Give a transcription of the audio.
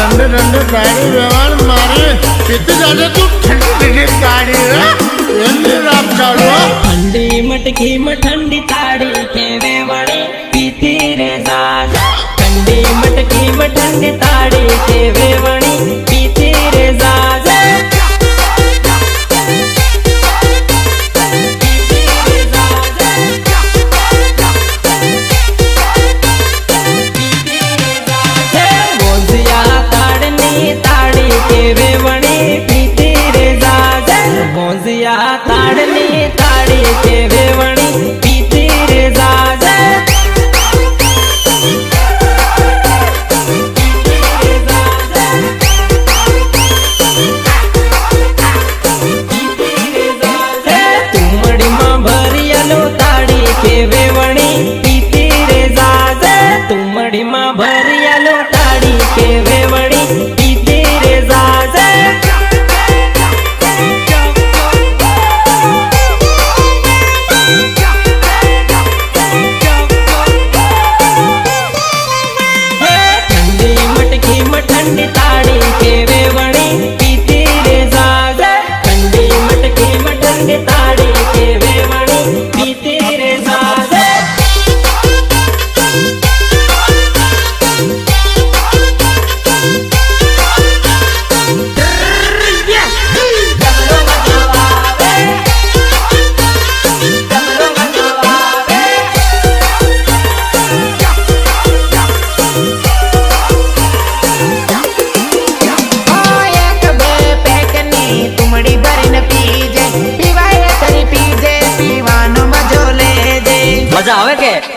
ठंडे ठंडे ताड़ी व्यवहार मारे पीती जाने तू ठंडी ठंडी ताड़ी रात काढ़ो ठंडी मटकी में ठंडी ताड़ी के वेवणी पीती रे जाज। ठंडी मटकी में ठंडी ताड़ी के वेवणी पीती रे जाज। ताड़नी ताड़ी के वेवणी पीती रे जाज। तुमड़ी मां भरियालो ताड़ी के वेवणी पीती रे जाज। तुमड़ी मां भरियालो ताड़ी के वेवणी पीती रे जाज। ठंडी ताड़ी के वेवणी पीती रे जाज। ठंडी मटकी में ठंडी ताड़ी के वेवणी पीती रे जाज। मजा आवे के